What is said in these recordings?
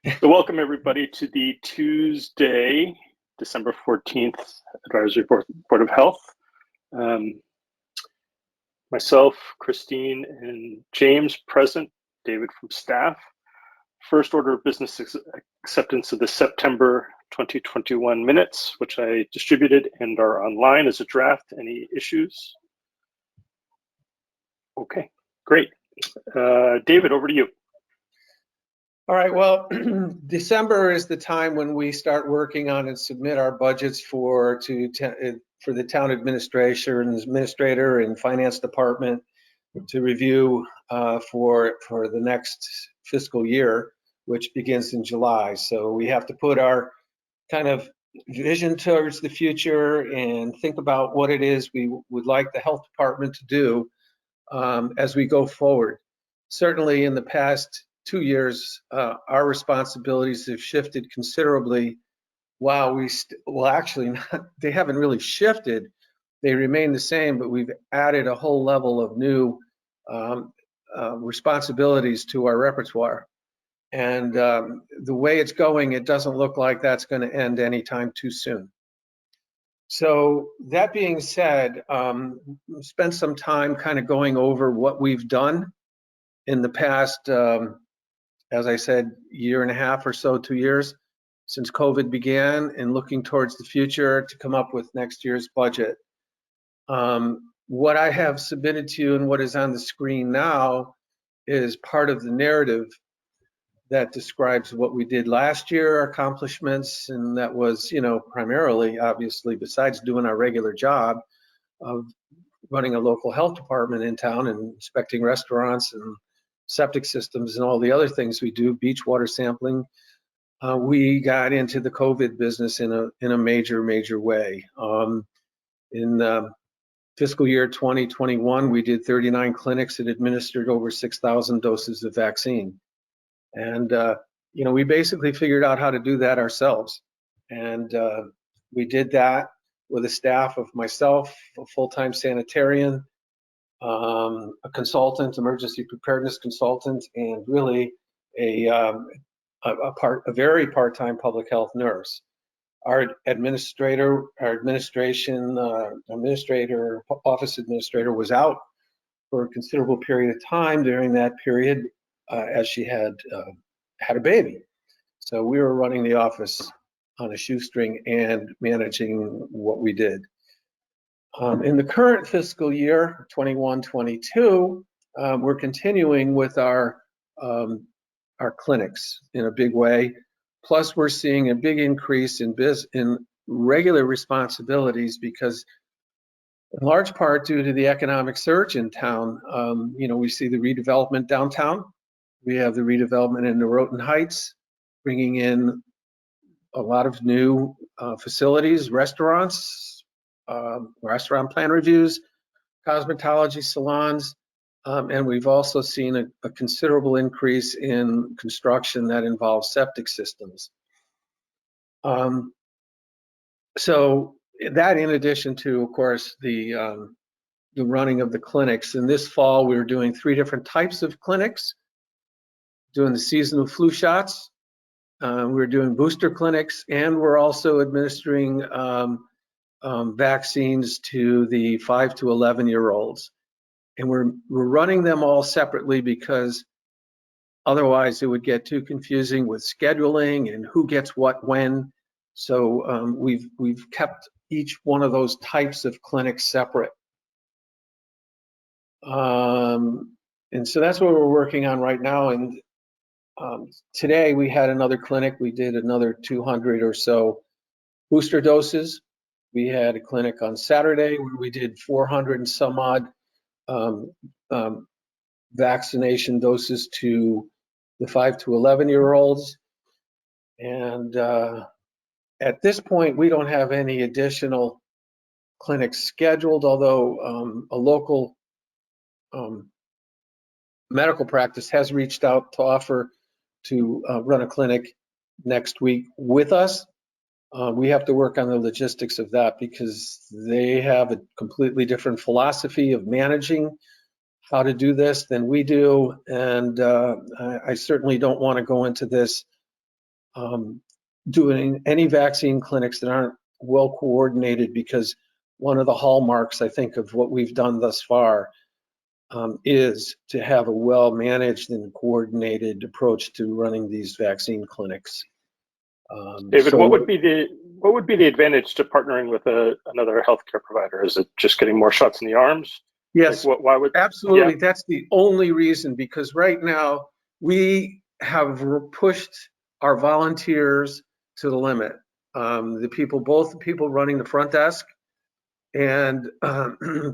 So welcome everybody to the Tuesday, December 14th Advisory Board of Health. Myself, Christine, and James present, David from staff. First order of business is acceptance of the September 2021 minutes, which I distributed and are online as a draft. Any issues? Okay, great. David, over to you. All right, well, December is the time when we start working on and submit our budgets for the town administrator and finance department to review for the next fiscal year, which begins in July. So we have to put our kind of vision towards the future and think about what it is we would like the health department to do as we go forward. Certainly in the past 2 years, our responsibilities have shifted considerably. While actually not, they haven't really shifted. They remain the same, but we've added a whole level of new responsibilities to our repertoire. And the way it's going, it doesn't look like that's going to end anytime too soon. So that being said, spent some time kind of going over what we've done in the past, as I said, year and a half or so, 2 years since COVID began, and looking towards the future to come up with next year's budget. What I have submitted to you and what is on the screen now is part of the narrative that describes what we did last year, our accomplishments, and that was, primarily, obviously, besides doing our regular job of running a local health department in town and inspecting restaurants and septic systems and all the other things we do, beach water sampling, we got into the COVID business in a major way. In fiscal year 2021, we did 39 clinics and administered over 6,000 doses of vaccine. And, we basically figured out how to do that ourselves. And we did that with a staff of myself, a full-time sanitarian, a consultant, emergency preparedness consultant, and really a very part-time public health nurse. Our office administrator was out for a considerable period of time during that period as she had a baby. So we were running the office on a shoestring and managing what we did. In the current fiscal year, 21-22, we're continuing with our clinics in a big way. Plus, we're seeing a big increase in regular responsibilities because, in large part, due to the economic surge in town, we see the redevelopment downtown. We have the redevelopment in Norotan Heights, bringing in a lot of new facilities, restaurants, restaurant plan reviews, cosmetology salons, and we've also seen a considerable increase in construction that involves septic systems. So that, in addition to, of course, the running of the clinics. And this fall, we were doing 3 different types of clinics, doing the seasonal flu shots, we're doing booster clinics, and we're also administering vaccines to the 5 to 11-year-olds. And we're running them all separately because otherwise it would get too confusing with scheduling and who gets what when. So we've kept each one of those types of clinics separate. And so that's what we're working on right now. And today we had another clinic. We did another 200 or so booster doses. We had a clinic on Saturday where we did 400 and some odd vaccination doses to the 5 to 11-year-olds. And at this point, we don't have any additional clinics scheduled, although a local medical practice has reached out to offer to run a clinic next week with us. We have to work on the logistics of that because they have a completely different philosophy of managing how to do this than we do. And I certainly don't want to go into this doing any vaccine clinics that aren't well coordinated, because one of the hallmarks, I think, of what we've done thus far is to have a well-managed and coordinated approach to running these vaccine clinics. David, So what would be the advantage to partnering with another healthcare provider? Is it just getting more shots in the arms? yes, Like why would absolutely. Yeah. That's the only reason, because right now we have pushed our volunteers to the limit. Both the people running the front desk and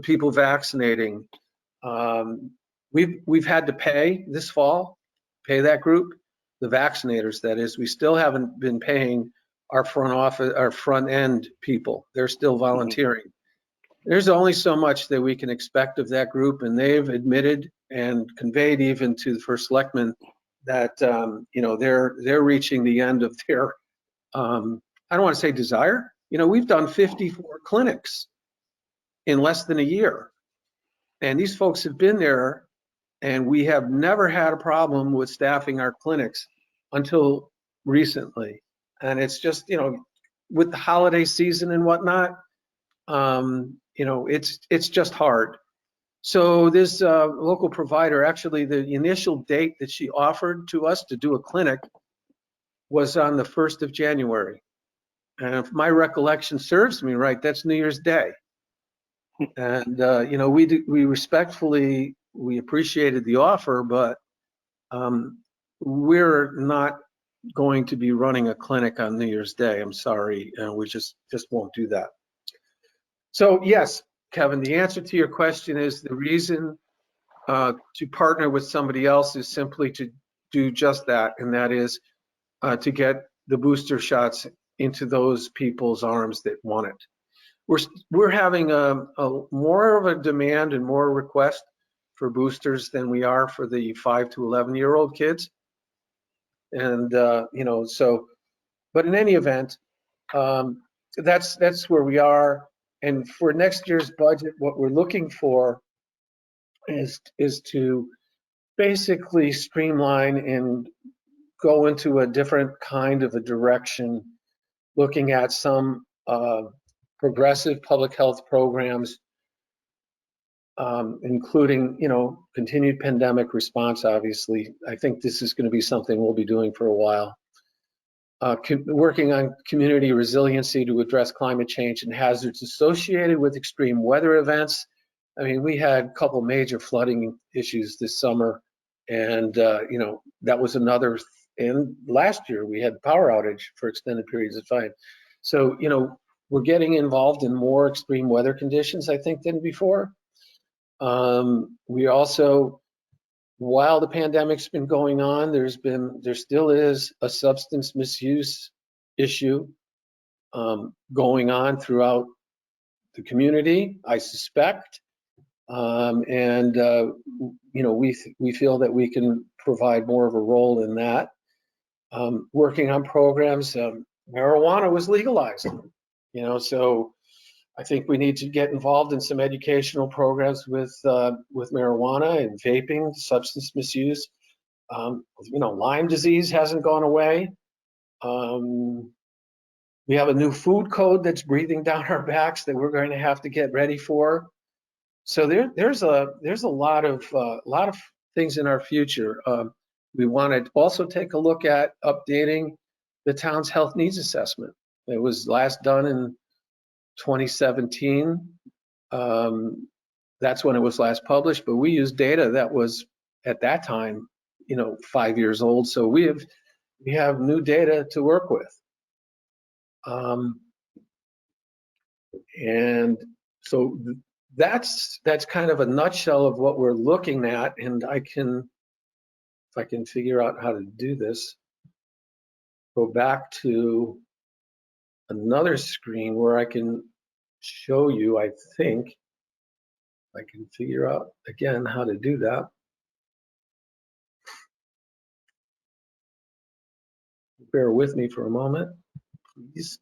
people vaccinating. We've had to pay this fall, pay that group, the vaccinators, that is. We still haven't been paying our front office, our front end people. They're still volunteering. There's only so much that we can expect of that group, and they've admitted and conveyed even to the first selectman that they're reaching the end of their I don't want to say desire. We've done 54 clinics in less than a year, and these folks have been there, and we have never had a problem with staffing our clinics until recently. And it's just, with the holiday season and whatnot, it's just hard. So this local provider, actually, the initial date that she offered to us to do a clinic was on the 1st of January. And if my recollection serves me right, that's New Year's Day. And, we respectfully, we appreciated the offer, but we're not going to be running a clinic on New Year's Day. I'm sorry. We just won't do that. So yes, Kevin, the answer to your question is the reason to partner with somebody else is simply to do just that, and that is to get the booster shots into those people's arms that want it. We're having a more of a demand and more request for boosters than we are for the 5 to 11-year-old kids. And but in any event, that's where we are. And for next year's budget, what we're looking for is to basically streamline and go into a different kind of a direction, looking at some progressive public health programs, including, continued pandemic response, obviously. I think this is going to be something we'll be doing for a while. Working on community resiliency to address climate change and hazards associated with extreme weather events. I mean, we had a couple major flooding issues this summer, and, that was another. And last year we had power outage for extended periods of time. So, we're getting involved in more extreme weather conditions, I think, than before. We also, while the pandemic's been going on, there still is a substance misuse issue going on throughout the community, I suspect. And we feel that we can provide more of a role in that. Working on programs, marijuana was legalized, so I think we need to get involved in some educational programs with marijuana and vaping, substance misuse. Lyme disease hasn't gone away. We have a new food code that's breathing down our backs that we're going to have to get ready for. So there's a lot of things in our future. We want to also take a look at updating the town's health needs assessment. It was last done in 2017. That's when it was last published, but we used data that was at that time, 5 years old. So we have new data to work with. And so that's kind of a nutshell of what we're looking at. And if I can figure out how to do this, go back to another screen where I can show you, I think, I can figure out again how to do that. Bear with me for a moment, please.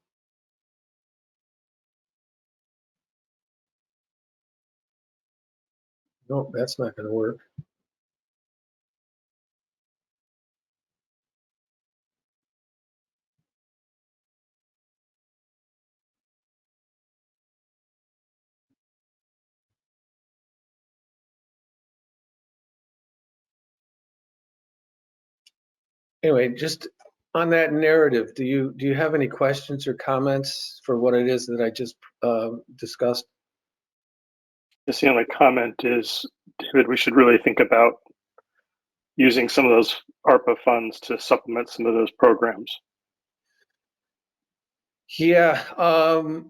Nope, that's not going to work. Anyway, just on that narrative, do you have any questions or comments for what it is that I just discussed? The only comment is, David, we should really think about using some of those ARPA funds to supplement some of those programs. Yeah, I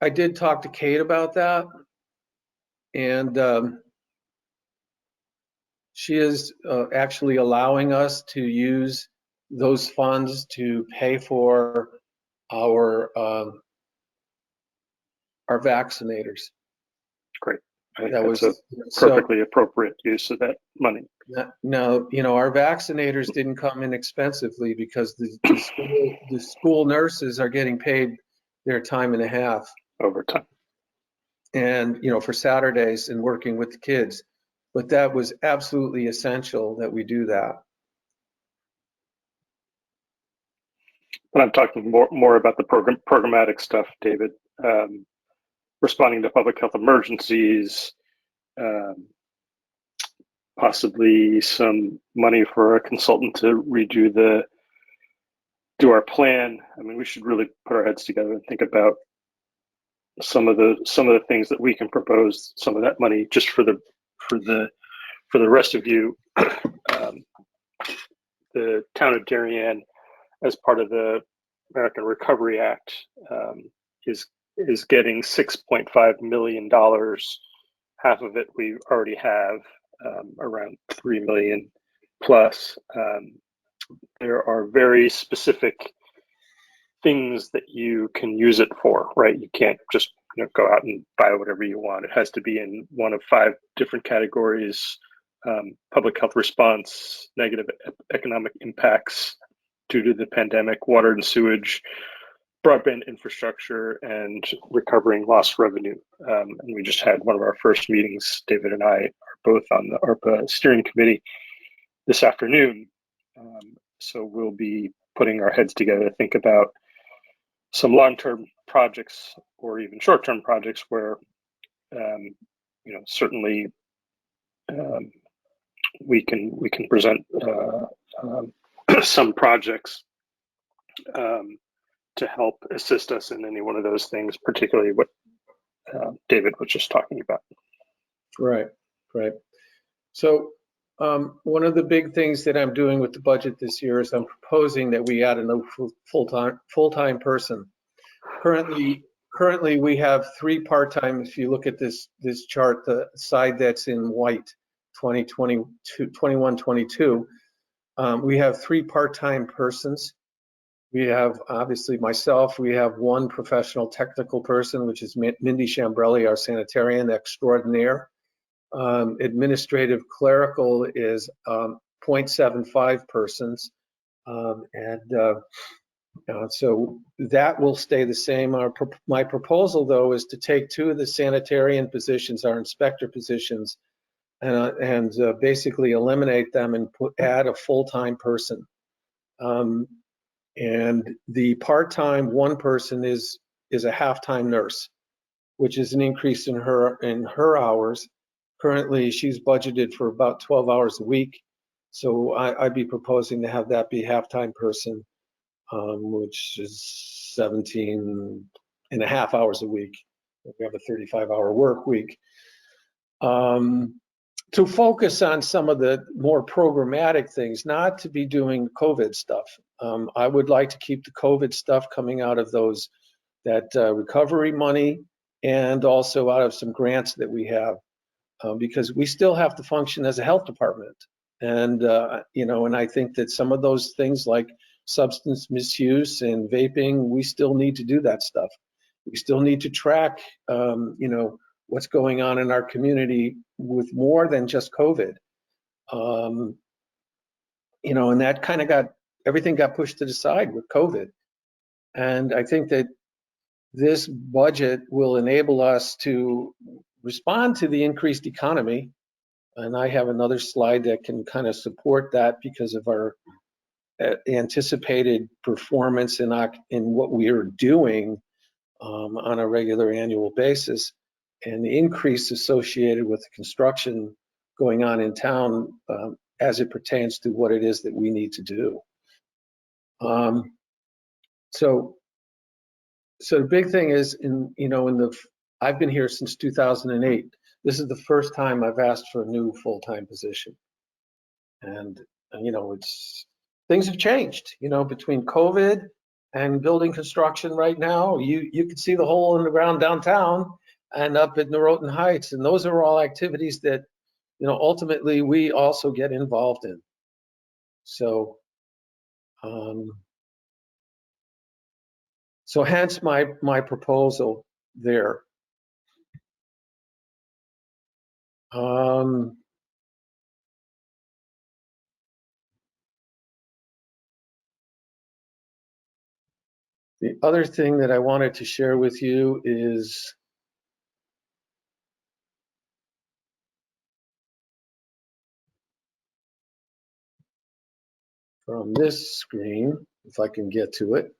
did talk to Kate about that, and she is actually allowing us to use those funds to pay for our vaccinators. Great. I think That that's was a perfectly appropriate use of that money. Now, our vaccinators didn't come inexpensively because the school nurses are getting paid their time and a half Overtime. and, for Saturdays and working with the kids. But that was absolutely essential that we do that. But I'm talking more about the programmatic stuff, David. Responding to public health emergencies, possibly some money for a consultant to do our plan. I mean, we should really put our heads together and think about some of the things that we can propose. Some of that money just for the rest of you. The town of Darien, as part of the American Recovery Act, is getting $6.5 million. Half of it we already have, around 3 million plus. There are very specific things that you can use it for, right? You can't just go out and buy whatever you want. It has to be in one of 5 different categories: public health response, negative economic impacts due to the pandemic, water and sewage, broadband infrastructure, and recovering lost revenue. And we just had one of our first meetings. David and I are both on the ARPA steering committee this afternoon. So we'll be putting our heads together to think about some long-term projects or even short-term projects where, certainly we can present some projects to help assist us in any one of those things, particularly what David was just talking about. Right. So one of the big things that I'm doing with the budget this year is I'm proposing that we add a new full-time person. Currently we have 3 part-time. If you look at this chart, the side that's in white, 2022, 21, 22, we have 3 part-time persons. We have obviously myself. We have 1 professional technical person, which is Mindy Chambrelli, our sanitarian extraordinaire. Administrative clerical is 0.75 persons, so that will stay the same. My proposal, though, is to take 2 of the sanitarian positions, our inspector positions, and basically eliminate them and add a full-time person. And the part-time 1 person is a half-time nurse, which is an increase in her hours. Currently, she's budgeted for about 12 hours a week. So I'd be proposing to have that be half-time person, which is 17 and a half hours a week. We have a 35-hour work week. To focus on some of the more programmatic things, not to be doing COVID stuff. I would like to keep the COVID stuff coming out of that recovery money and also out of some grants that we have. Because we still have to function as a health department. And, and I think that some of those things like substance misuse and vaping, we still need to do that stuff. We still need to track, what's going on in our community with more than just COVID. And that kind of everything got pushed to the side with COVID. And I think that this budget will enable us to respond to the increased economy. And I have another slide that can kind of support that because of our anticipated performance in what we are doing on a regular annual basis, and the increase associated with the construction going on in town as it pertains to what it is that we need to do. So the big thing is, I've been here since 2008. This is the first time I've asked for a new full-time position. And, things have changed, between COVID and building construction right now. You can see the hole in the ground downtown and up at Norotan Heights. And those are all activities that, ultimately we also get involved in. So, so hence my proposal there. The other thing that I wanted to share with you is from this screen, if I can get to it.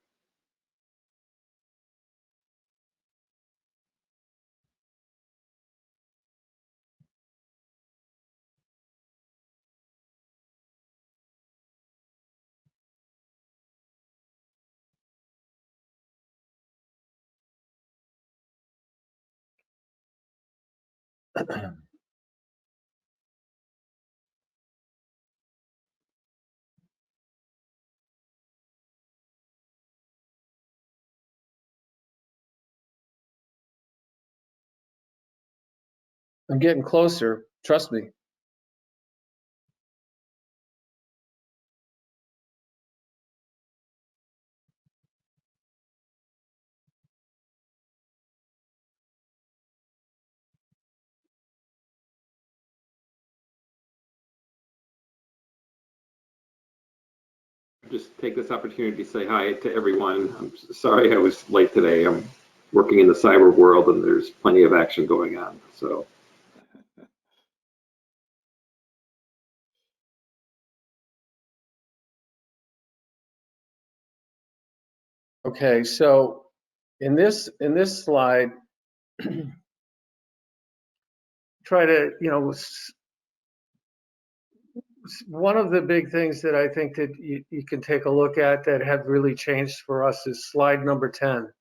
I'm getting closer, trust me. Just take this opportunity to say hi to everyone. I'm sorry I was late today. I'm working in the cyber world and there's plenty of action going on. So. Okay, so in this slide, try to, one of the big things that I think that you can take a look at that have really changed for us is slide number 10.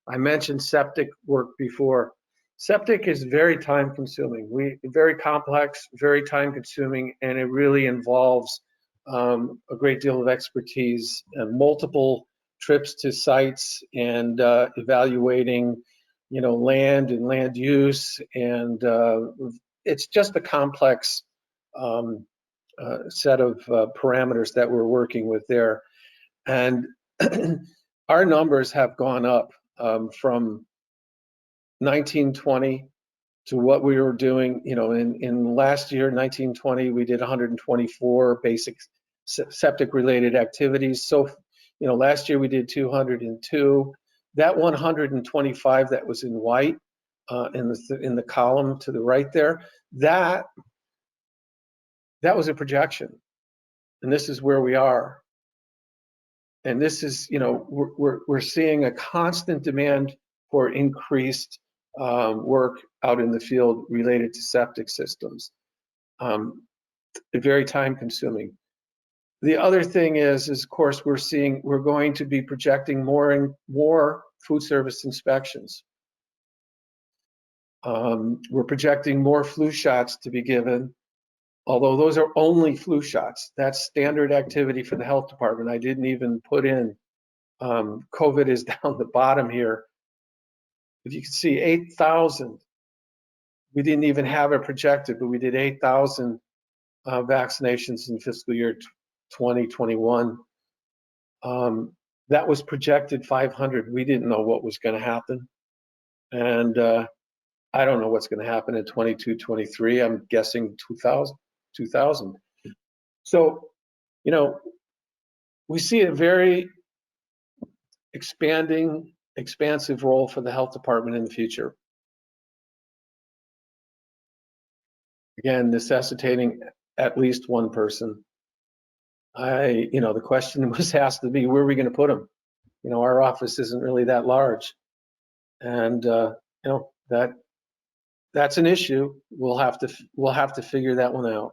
I mentioned septic work before. Septic is very time consuming. Very complex, very time consuming, and it really involves a great deal of expertise, multiple trips to sites and evaluating, land and land use. And it's just a complex set of parameters that we're working with there. And our numbers have gone up from 1920 to what we were doing, in last year, 1920, we did 124 basic septic related activities. So, last year we did 202. That 125 that was in white in the column to the right there, that was a projection. And this is where we are. And this is, we're seeing a constant demand for increased work out in the field related to septic systems. Very time consuming. The other thing is of course, we're going to be projecting more and more food service inspections. We're projecting more flu shots to be given, although those are only flu shots. That's standard activity for the health department. I didn't even put in, COVID is down the bottom here. If you can see 8,000, we didn't even have it projected, but we did 8,000 vaccinations in fiscal year 2021. That was projected 500. We didn't know what was going to happen. And I don't know what's going to happen in 22, 23. I'm guessing 2,000. So, we see a very expansive role for the health department in the future. Again, necessitating at least one person. The question was asked to me, where are we going to put them? Our office isn't really that large. And, that's an issue. We'll have to figure that one out.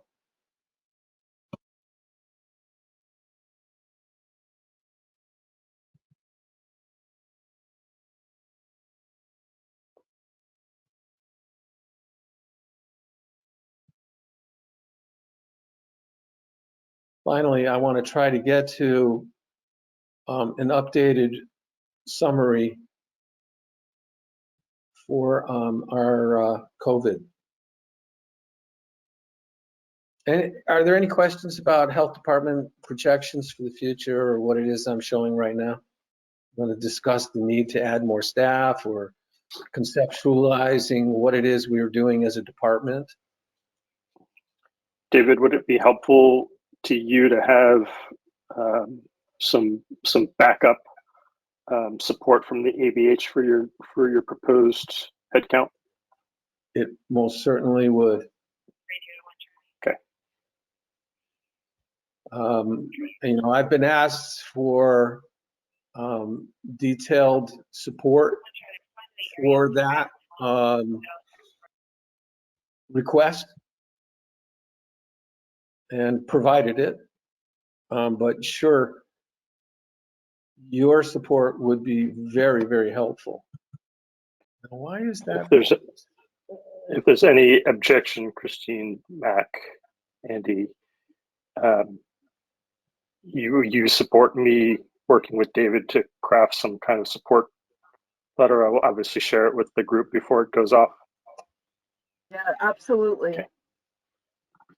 Finally, I want to try to get to an updated summary for our COVID. And are there any questions about health department projections for the future, or what it is I'm showing right now? I'm going to discuss the need to add more staff, or conceptualizing what it is we are doing as a department. David, would it be helpful to you to have some backup support from the ABH for your proposed headcount? It most certainly would. Okay. You know, I've been asked for detailed support for that request, and provided it. But sure, your support would be very, very helpful. Now, why is that? If there's any objection, Christine, Mac, Andy, you support me working with David to craft some kind of support letter. I will obviously share it with the group before it goes off. Yeah, absolutely. Okay.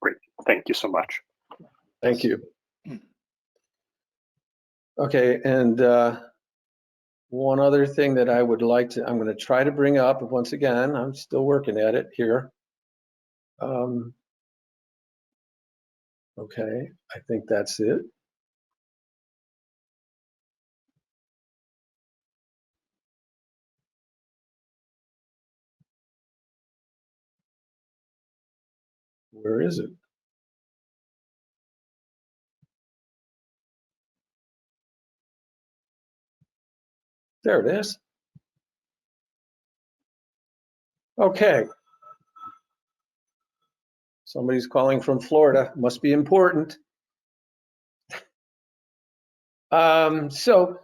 Great. Thank you so much. Thank you. Okay, and one other thing that I would like to, I'm going to try to bring up once again, I'm still working at it here. Okay, I think that's it. Where is it? There it is. Okay. Somebody's calling from Florida. Must be important. So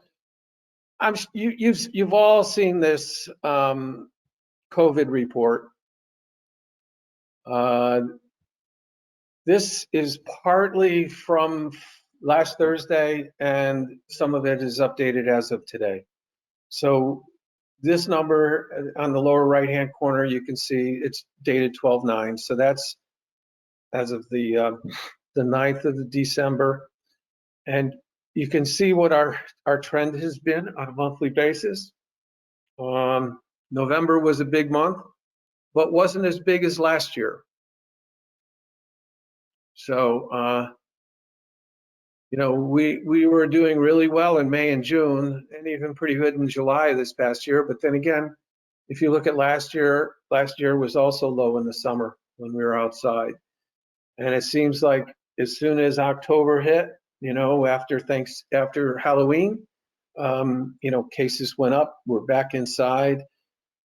you've all seen this COVID report. This is partly from last Thursday, and some of it is updated as of today. So this number on the lower right-hand corner, you can see it's dated 12/9. So that's as of the 9th of December. And you can see what our trend has been on a monthly basis. November was a big month, but wasn't as big as last year. So, you know, we were doing really well in May and June, and even pretty good in July this past year. But then again, if you look at last year was also low in the summer when we were outside. And it seems like as soon as October hit, you know, after Halloween, you know, cases went up. We're back inside.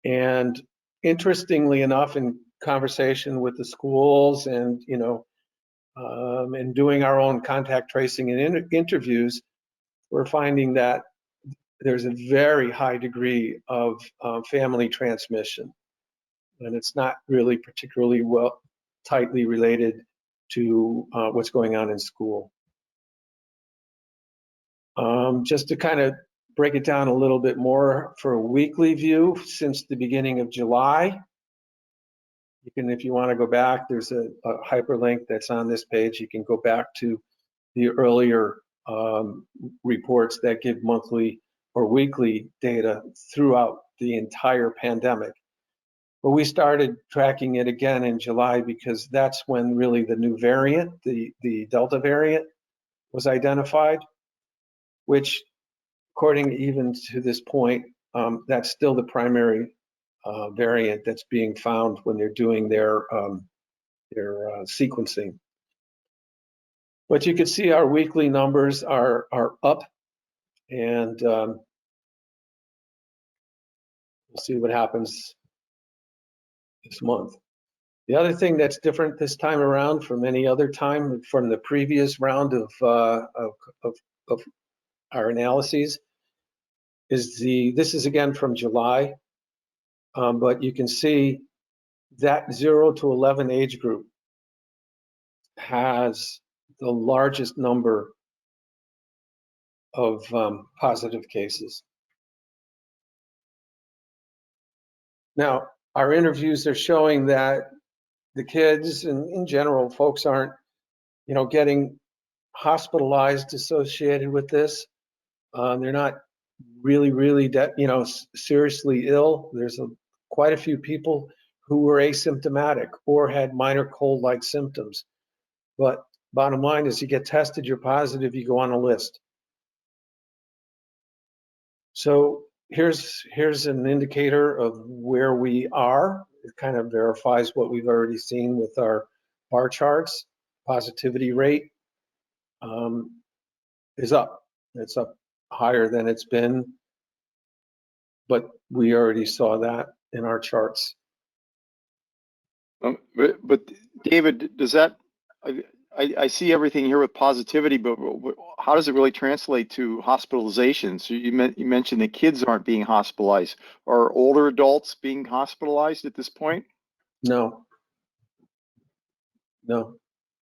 And interestingly enough, in conversation with the schools and, you know, and doing our own contact tracing and interviews, we're finding that there's a very high degree of family transmission. And it's not really particularly tightly related to what's going on in school. Just to kind of break it down a little bit more for a weekly view since the beginning of July. You can, if you want to go back, there's a hyperlink that's on this page. You can go back to the earlier reports that give monthly or weekly data throughout the entire pandemic. But we started tracking it again in July because that's when really the new variant, the Delta variant, was identified, which, according even to this point, that's still the primary variant that's being found when they're doing their sequencing. But you can see our weekly numbers are up, and we'll see what happens this month. The other thing that's different this time around from any other time from the previous round of our analyses is this is again from July, but you can see that 0 to 11 age group has the largest number of positive cases. Now, our interviews are showing that the kids and in general, folks aren't, getting hospitalized associated with this. They're not really, seriously ill. There's quite a few people who were asymptomatic or had minor cold-like symptoms. But bottom line is you get tested, you're positive, you go on a list. So here's an indicator of where we are. It kind of verifies what we've already seen with our bar charts. Positivity rate is up. It's up higher than it's been, but we already saw that in our charts. But David, does that, I see everything here with positivity, but how does it really translate to hospitalizations? You mentioned that kids aren't being hospitalized. Are older adults being hospitalized at this point? No,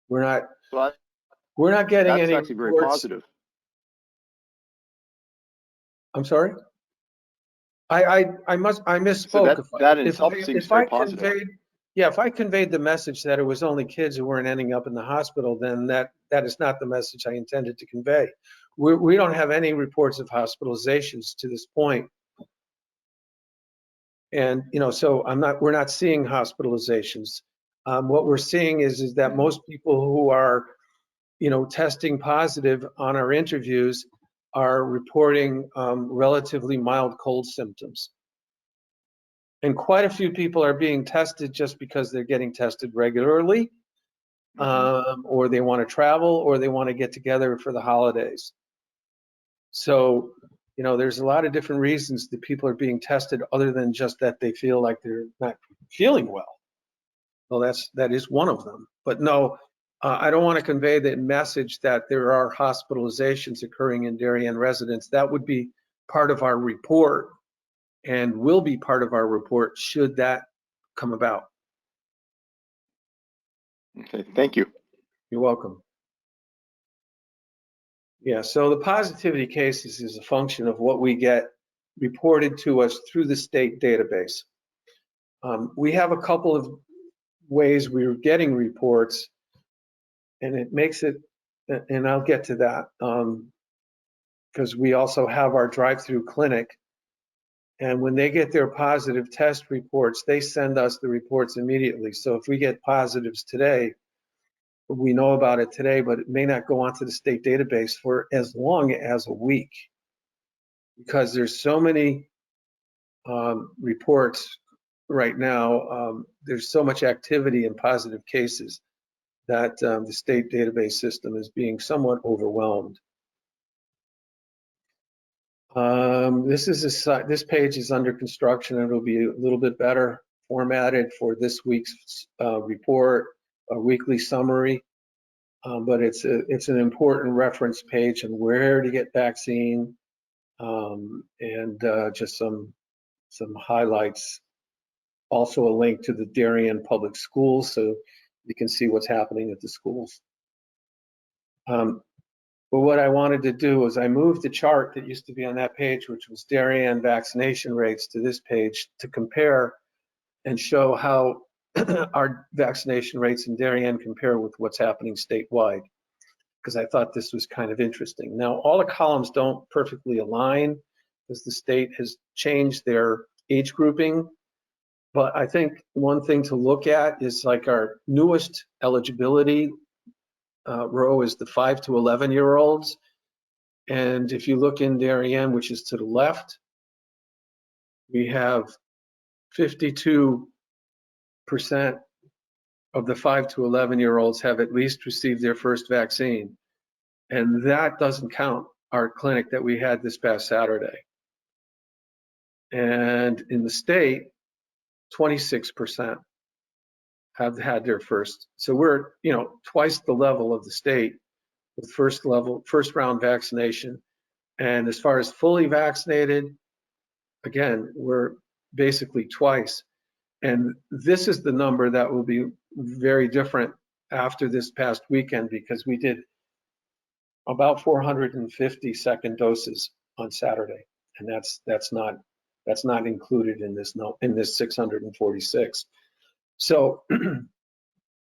we're not. But We're not getting that's any actually very reports. positive. I'm sorry. I misspoke. So that in itself seems very positive. If I conveyed the message that it was only kids who weren't ending up in the hospital, then that is not the message I intended to convey. We don't have any reports of hospitalizations to this point. And, so we're not seeing hospitalizations. What we're seeing is that most people who are, testing positive on our interviews are reporting relatively mild cold symptoms. And quite a few people are being tested just because they're getting tested regularly, or they want to travel, or they want to get together for the holidays. So, there's a lot of different reasons that people are being tested other than just that they feel like they're not feeling well. Well, that is one of them. But no, I don't want to convey the message that there are hospitalizations occurring in Darien residents. That would be part of our report and will be part of our report should that come about. Okay, thank you. You're welcome. Yeah, so the positivity cases is a function of what we get reported to us through the state database. We have a couple of ways we're getting reports, and it makes it, and I'll get to that, because we also have our drive-through clinic. And when they get their positive test reports, they send us the reports immediately. So if we get positives today, we know about it today, but it may not go onto the state database for as long as a week, because there's so many reports right now. There's so much activity in positive cases that the state database system is being somewhat overwhelmed. This page is under construction. It'll be a little bit better formatted for this week's report, a weekly summary. But it's an important reference page on where to get vaccine, and just some highlights. Also a link to the Darien Public Schools, so you can see what's happening at the schools. But what I wanted to do was I moved the chart that used to be on that page, which was Darien vaccination rates, to this page to compare and show how our vaccination rates in Darien compare with what's happening statewide, because I thought this was kind of interesting. Now, all the columns don't perfectly align because the state has changed their age grouping, but I think one thing to look at is like our newest eligibility row is the 5 to 11-year-olds. And if you look in Darien, which is to the left, we have 52% of the 5 to 11-year-olds have at least received their first vaccine. And that doesn't count our clinic that we had this past Saturday. And in the state, 26% have had their first. So we're, twice the level of the state with first round vaccination. And as far as fully vaccinated, again, we're basically twice. And this is the number that will be very different after this past weekend because we did about 450 second doses on Saturday, and that's not included in this 646. So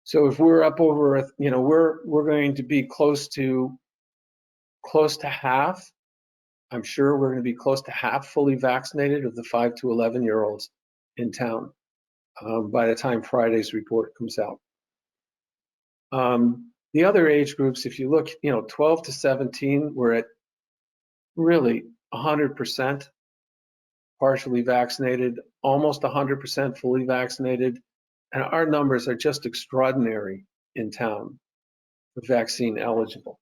so if we're up over, we're going to be close to half. I'm sure we're going to be close to half fully vaccinated of the 5 to 11-year-olds in town by the time Friday's report comes out. The other age groups, if you look, 12 to 17, we're at really 100% partially vaccinated, almost 100% fully vaccinated, and our numbers are just extraordinary in town for vaccine eligible.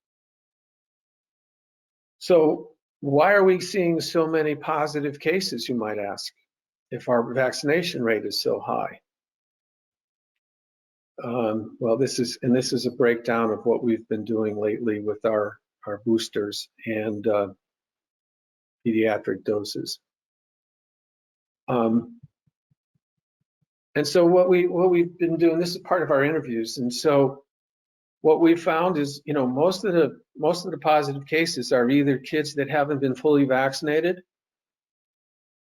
So why are we seeing so many positive cases, you might ask, if our vaccination rate is so high? Well, this is a breakdown of what we've been doing lately with our boosters and pediatric doses. And so what we've been doing, this is part of our interviews, and so what we found is, most of the positive cases are either kids that haven't been fully vaccinated,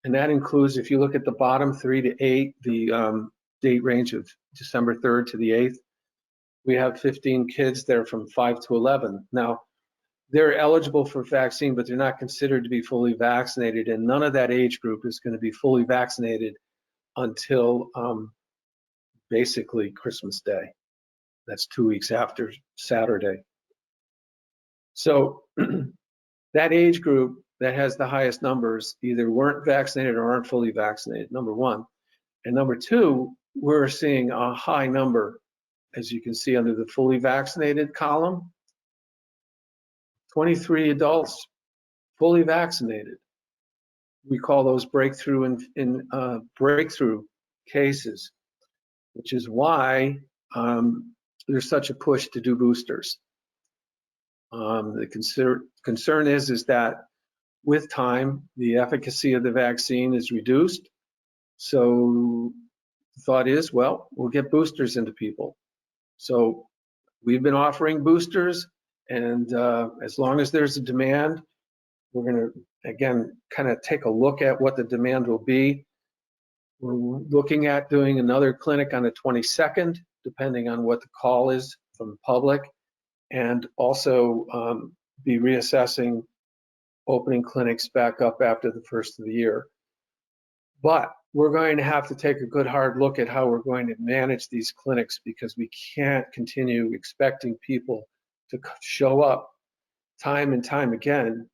and that includes, if you look at the bottom 3 to 8, the date range of December 3rd to the 8th, we have 15 kids that are from 5 to 11. Now, they're eligible for vaccine, but they're not considered to be fully vaccinated, and none of that age group is going to be fully vaccinated until basically Christmas Day. That's 2 weeks after Saturday. So that age group that has the highest numbers either weren't vaccinated or aren't fully vaccinated, number one. And number two, we're seeing a high number, as you can see under the fully vaccinated column, 23 adults fully vaccinated. We call those breakthrough breakthrough cases, which is why there's such a push to do boosters. The concern is that with time, the efficacy of the vaccine is reduced. So the thought is, well, we'll get boosters into people. So we've been offering boosters, and as long as there's a demand, we're going to, again, kind of take a look at what the demand will be. We're looking at doing another clinic on the 22nd, depending on what the call is from the public, and also be reassessing opening clinics back up after the first of the year. But we're going to have to take a good hard look at how we're going to manage these clinics, because we can't continue expecting people to show up time and time again,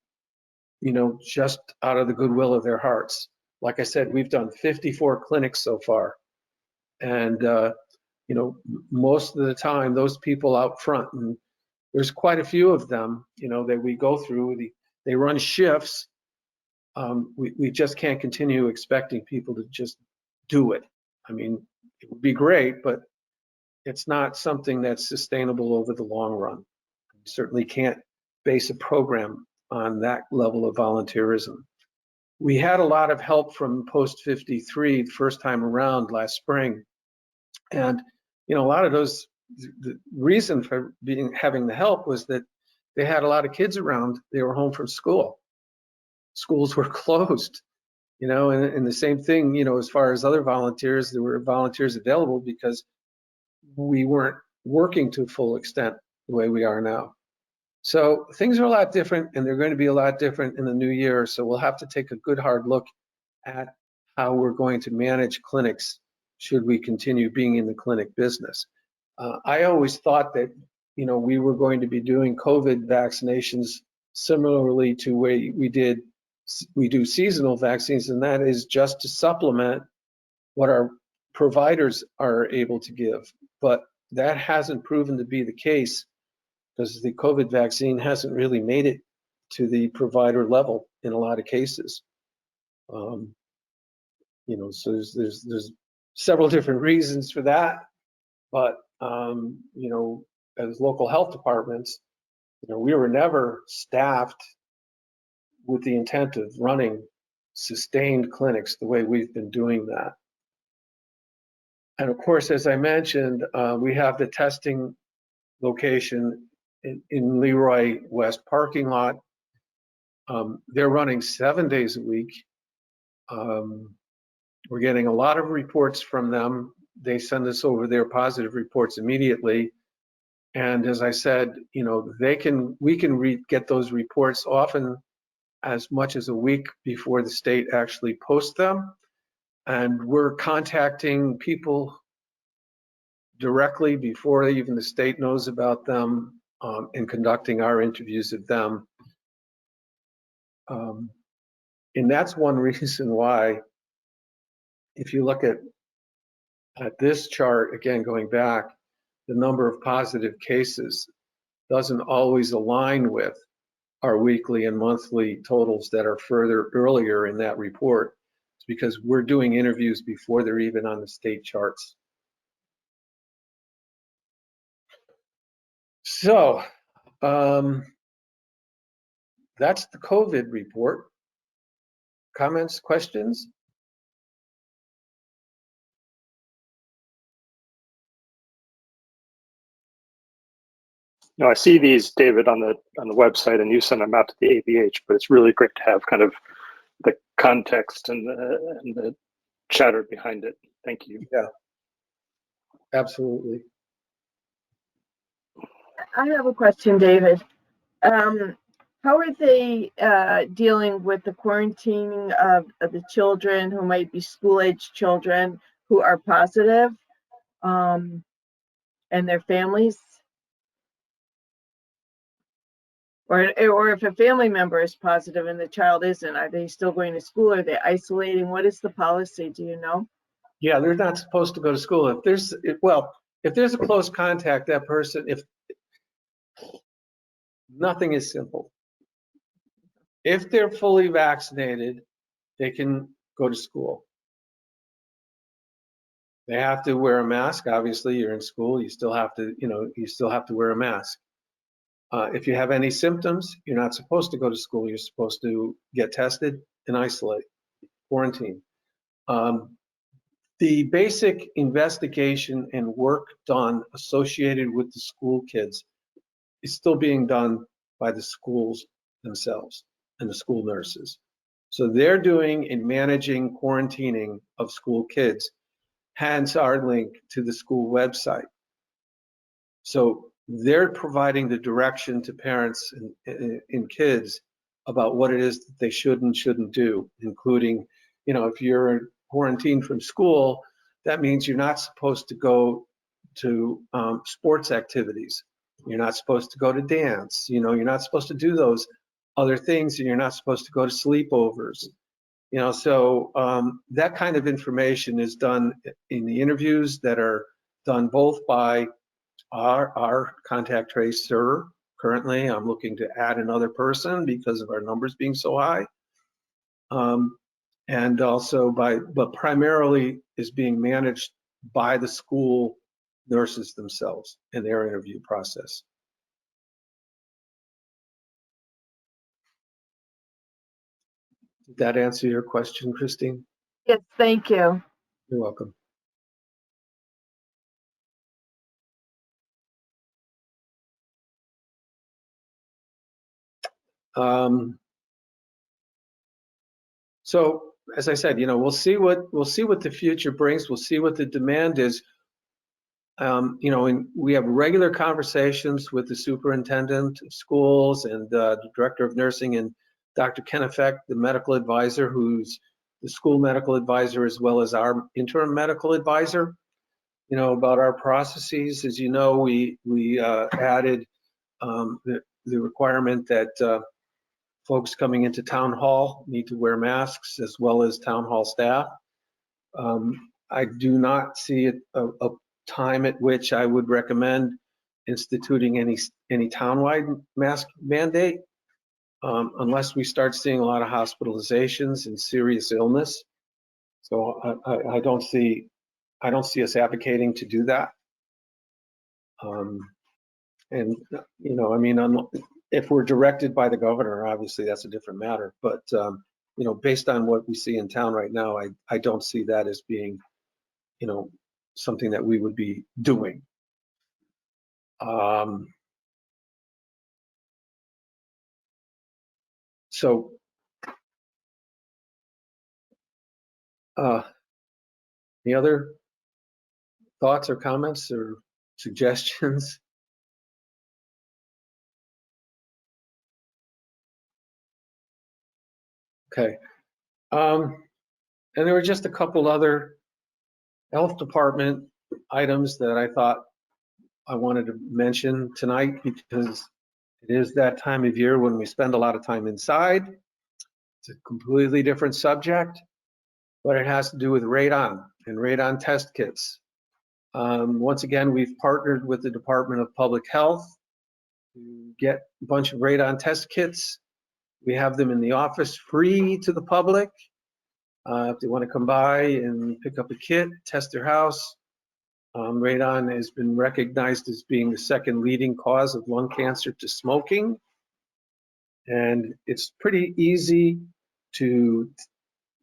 just out of the goodwill of their hearts. Like I said, we've done 54 clinics so far. And, most of the time, those people out front, and there's quite a few of them, that we go through, they run shifts. We just can't continue expecting people to just do it. I mean, it would be great, but it's not something that's sustainable over the long run. You certainly can't base a program on that level of volunteerism. We had a lot of help from Post 53 the first time around last spring. And, a lot of those, the reason for having the help was that they had a lot of kids around. They were home from school. Schools were closed, and the same thing, as far as other volunteers, there were volunteers available because we weren't working to full extent the way we are now. So things are a lot different, and they're going to be a lot different in the new year. So we'll have to take a good hard look at how we're going to manage clinics should we continue being in the clinic business. I always thought that, we were going to be doing COVID vaccinations similarly to way we do seasonal vaccines, and that is just to supplement what our providers are able to give. But that hasn't proven to be the case, because the COVID vaccine hasn't really made it to the provider level in a lot of cases. So there's several different reasons for that, but as local health departments, we were never staffed with the intent of running sustained clinics the way we've been doing that. And of course, as I mentioned, we have the testing location in Leroy West parking lot. They're running 7 days a week. We're getting a lot of reports from them. They send us over their positive reports immediately. And as I said, you know, we can get those reports often as much as a week before the state actually posts them. And we're contacting people directly before even the state knows about them, and conducting our interviews of them. And that's one reason why, if you look at this chart, again, going back, the number of positive cases doesn't always align with our weekly and monthly totals that are further earlier in that report. It's because we're doing interviews before they're even on the state charts. So that's the COVID report. Comments, questions? No, I see these, David, on the website, and you send them out to the ABH, but it's really great to have kind of the context and the chatter behind it. Thank you. Yeah, absolutely. I have a question, David. How are they dealing with the quarantining of the children who might be school-age children who are positive, and their families? Or if a family member is positive and the child isn't, are they still going to school? Are they isolating? What is the policy? Do you know? Yeah, they're not supposed to go to school. If there's a close contact, that person, if nothing is simple. If they're fully vaccinated, they can go to school. They have to wear a mask. Obviously, you're in school. You still have to, you still have to wear a mask. If you have any symptoms, you're not supposed to go to school. You're supposed to get tested and isolate, quarantine. The basic investigation and work done associated with the school kids is still being done by the schools themselves and the school nurses. So they're doing and managing quarantining of school kids, hence our link to the school website. So they're providing the direction to parents and kids about what it is that they should and shouldn't do, including, if you're quarantined from school, that means you're not supposed to go to sports activities. You're not supposed to go to dance. You're not supposed to do those other things, and you're not supposed to go to sleepovers. So that kind of information is done in the interviews that are done both by our contact tracer. Currently, I'm looking to add another person because of our numbers being so high. And also but primarily is being managed by the school nurses themselves in their interview process. Did that answer your question, Christine? Yes, thank you. You're welcome. So as I said, we'll see what the future brings. We'll see what the demand is. And we have regular conversations with the superintendent of schools and the director of nursing, and Dr. Ken Effect, the medical advisor, who's the school medical advisor as well as our interim medical advisor. About our processes. As you know, we added the requirement that folks coming into town hall need to wear masks, as well as town hall staff. I do not see a time at which I would recommend instituting any townwide mask mandate, unless we start seeing a lot of hospitalizations and serious illness. So I don't see us advocating to do that. And if we're directed by the governor, obviously that's a different matter. But based on what we see in town right now, I don't see that as being, something that we would be doing. So any other thoughts or comments or suggestions? Okay. And there were just a couple other health department items that I thought I wanted to mention tonight, because it is that time of year when we spend a lot of time inside. It's a completely different subject, but it has to do with radon and radon test kits. Once again, we've partnered with the Department of Public Health to get a bunch of radon test kits. We have them in the office free to the public. If they want to come by and pick up a kit, test their house. Radon has been recognized as being the second leading cause of lung cancer to smoking. And it's pretty easy to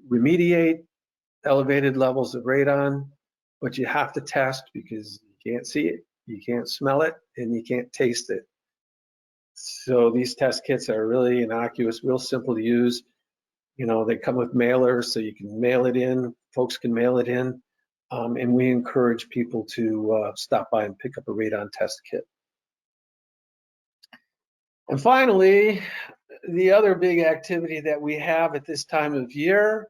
remediate elevated levels of radon, but you have to test because you can't see it, you can't smell it, and you can't taste it. So these test kits are really innocuous, real simple to use. You know, they come with mailers, so you can mail it in, folks can mail it in, and we encourage people to stop by and pick up a radon test kit. And finally, the other big activity that we have at this time of year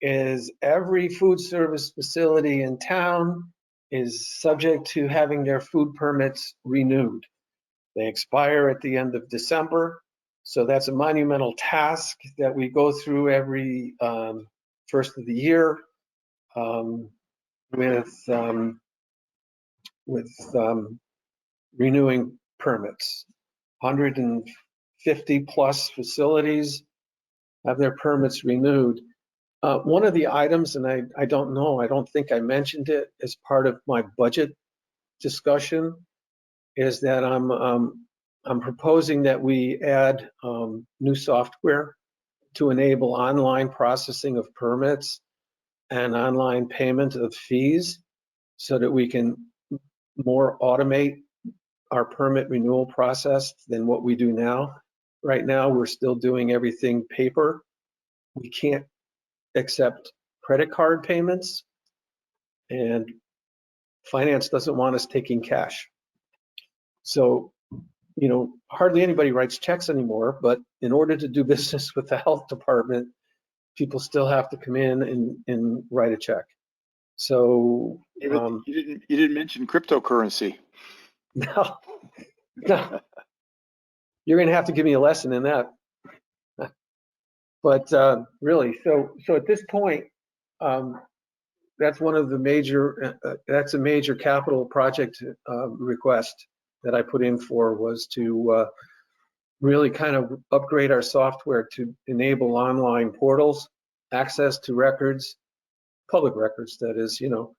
is every food service facility in town is subject to having their food permits renewed. They expire at the end of December. So that's a monumental task that we go through every first of the year with renewing permits. 150 plus facilities have their permits renewed. One of the items, and I don't know, I don't think I mentioned it as part of my budget discussion, is that I'm proposing that we add new software to enable online processing of permits and online payment of fees so that we can more automate our permit renewal process than what we do now. Right now, we're still doing everything paper. We can't accept credit card payments, and finance doesn't want us taking cash. So, you know, hardly anybody writes checks anymore, but in order to do business with the health department, people still have to come in and write a check. So You didn't mention cryptocurrency. no, you're going to have to give me a lesson in that. But really, so at this point, that's one of the major, that's a major capital project request that I put in for, was to really kind of upgrade our software to enable online portals, access to records, public records, that is, you know,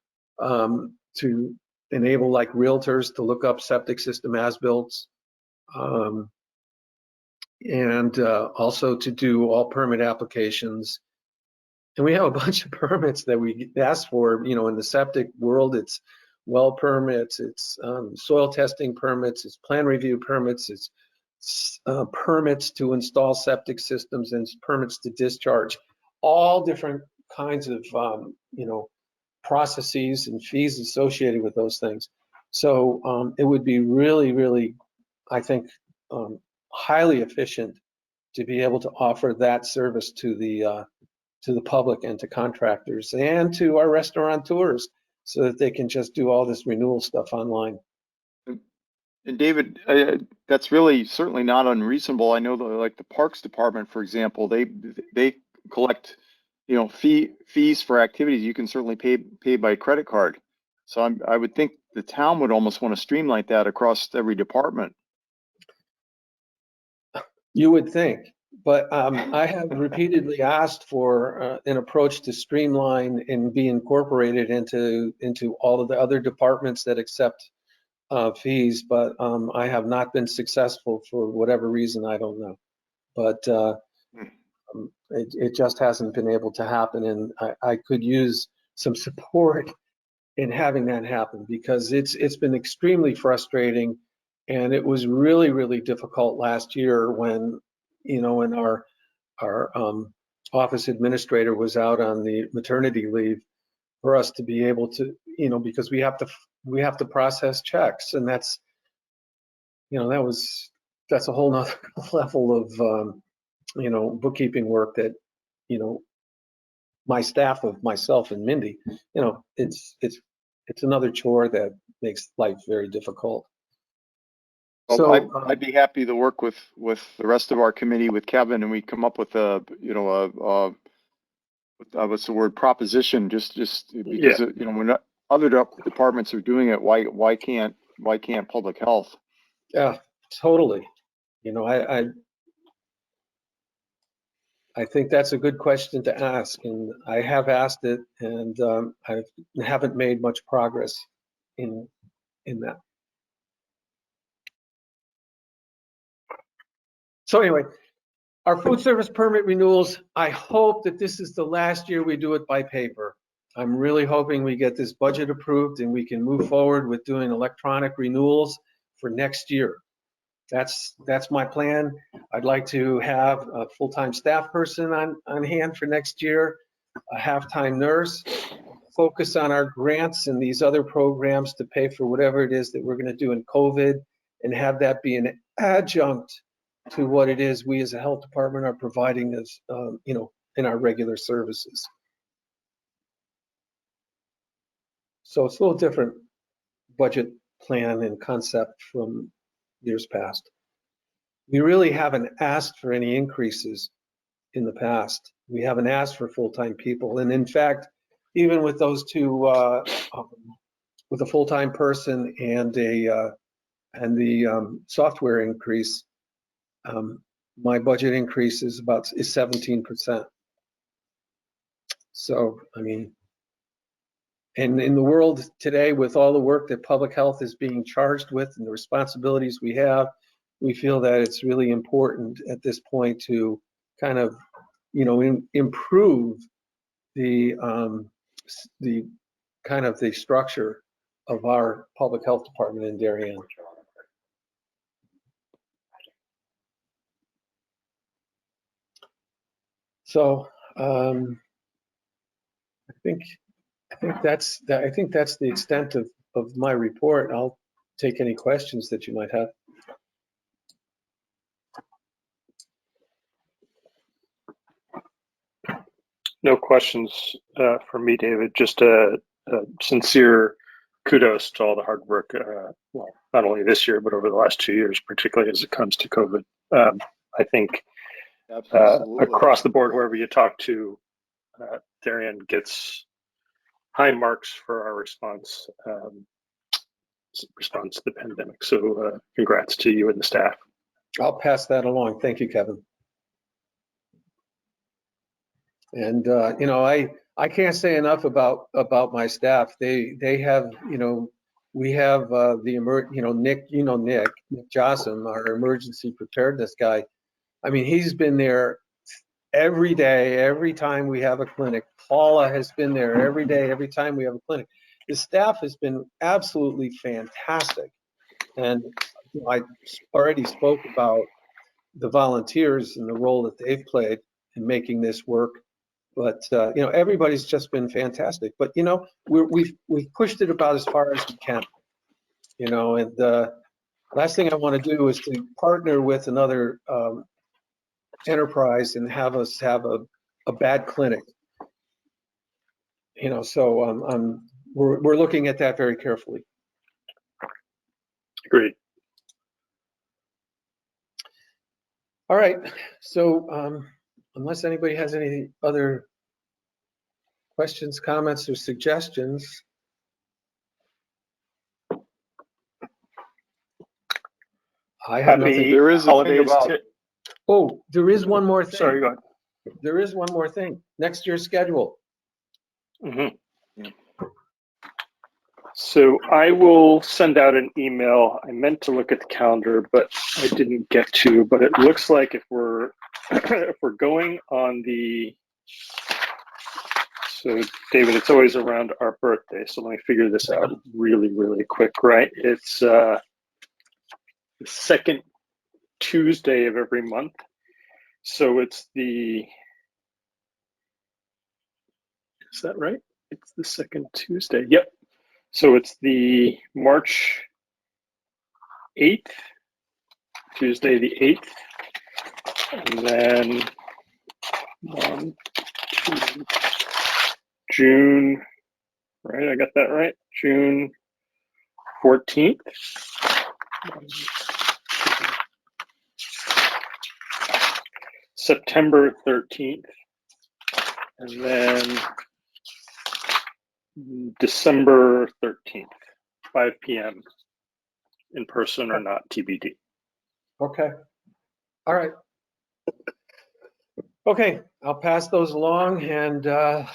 to enable like realtors to look up septic system as-builts, and also to do all permit applications. And we have a bunch of permits that we ask for, you know, in the septic world. It's well permits, it's soil testing permits, it's plan review permits, it's permits to install septic systems, and permits to discharge. All different kinds of, you know, processes and fees associated with those things. So it would be really, really, I think, highly efficient to be able to offer that service to the public and to contractors and to our restaurateurs, so that they can just do all this renewal stuff online. And David, that's really certainly not unreasonable. I know that, like the Parks Department, for example, they collect, you know, fees for activities. You can certainly pay by credit card. So I would think the town would almost want to streamline that across every department. You would think, but I have repeatedly asked for an approach to streamline and be incorporated into all of the other departments that accept fees, but I have not been successful for whatever reason, I don't know. But it just hasn't been able to happen, and I could use some support in having that happen, because it's been extremely frustrating And it was really, really difficult last year when, when our office administrator was out on the maternity leave, for us to be able to, because we have to process checks, and that's a whole nother level of bookkeeping work that my staff of myself and Mindy, it's another chore that makes life very difficult. Well, So I'd be happy to work with the rest of our committee, with Kevin, and we come up with what's the word, proposition, just because when other departments are doing it, why can't public health? yeah, totally. I think that's a good question to ask, and I have asked it, and I haven't made much progress in that. So anyway, our food service permit renewals, I hope that this is the last year we do it by paper. I'm really hoping we get this budget approved and we can move forward with doing electronic renewals for next year. That's my plan. I'd like to have a full-time staff person on hand for next year, a half-time nurse, focus on our grants and these other programs to pay for whatever it is that we're going to do in COVID, and have that be an adjunct to what it is we as a health department are providing as, in our regular services. So it's a little different budget plan and concept from years past. We really haven't asked for any increases in the past. We haven't asked for full-time people. And in fact, even with those two, with a full-time person and the software increase, my budget increase is 17%. So, I mean, and in the world today, with all the work that public health is being charged with and the responsibilities we have, we feel that it's really important at this point to kind of, improve the kind of the structure of our public health department in Darien. So I think that's the extent of my report. I'll take any questions that you might have. No questions from me, David. Just a sincere kudos to all the hard work, well, not only this year, but over the last 2 years, particularly as it comes to COVID. I think across the board, whoever you talk to, Darien gets high marks for our response to the pandemic. So congrats to you and the staff. I'll pass that along. Thank you, Kevin. And I can't say enough about my staff. They have, we have Nick Jossam, our emergency preparedness guy. I mean, he's been there every day, every time we have a clinic. Paula has been there every day, every time we have a clinic. The staff has been absolutely fantastic. And I already spoke about the volunteers and the role that they've played in making this work. But everybody's just been fantastic. But we've pushed it about as far as we can. And the last thing I want to do is to partner with another enterprise and have us have a bad clinic. So we're looking at that very carefully. Agreed. All right. So unless anybody has any other questions, comments, or suggestions, I have nothing. There is a thing about. Oh, there is one more thing. Sorry, go ahead. There is one more thing. Next year's schedule. Mm-hmm. So I will send out an email. I meant to look at the calendar, but I didn't get to. But it looks like if we're going on the, so David, it's always around our birthday. So let me figure this out really, really quick. Right? It's the second Tuesday of every month. So it's is that right? It's the second Tuesday. Yep. So it's the March 8th, Tuesday the 8th. And then 1, 2, June, right? I got that right. June 14th. September 13th. And then December 13th, 5 p.m. in person or not, TBD. Okay. All right. Okay, I'll pass those along, and I'd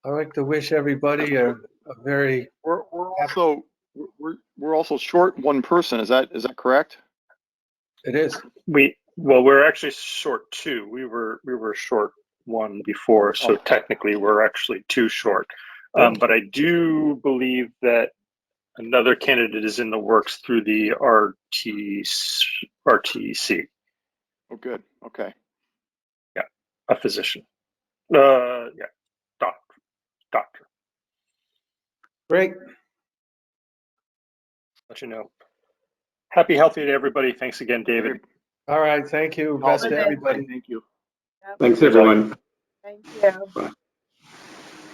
like to wish everybody a very, We're also short one person. Is that correct? it is. We're actually short 2. We were short 1 before, so technically we're actually 2 short. But I do believe that another candidate is in the works through the RTC. Oh, good. Okay. Yeah, a physician. Yeah, doctor. Great. Let you know. Happy healthy to everybody. Thanks again, David. All right, thank you. Best to everybody. Thank you. Thanks, everyone. Thank you.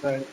Bye.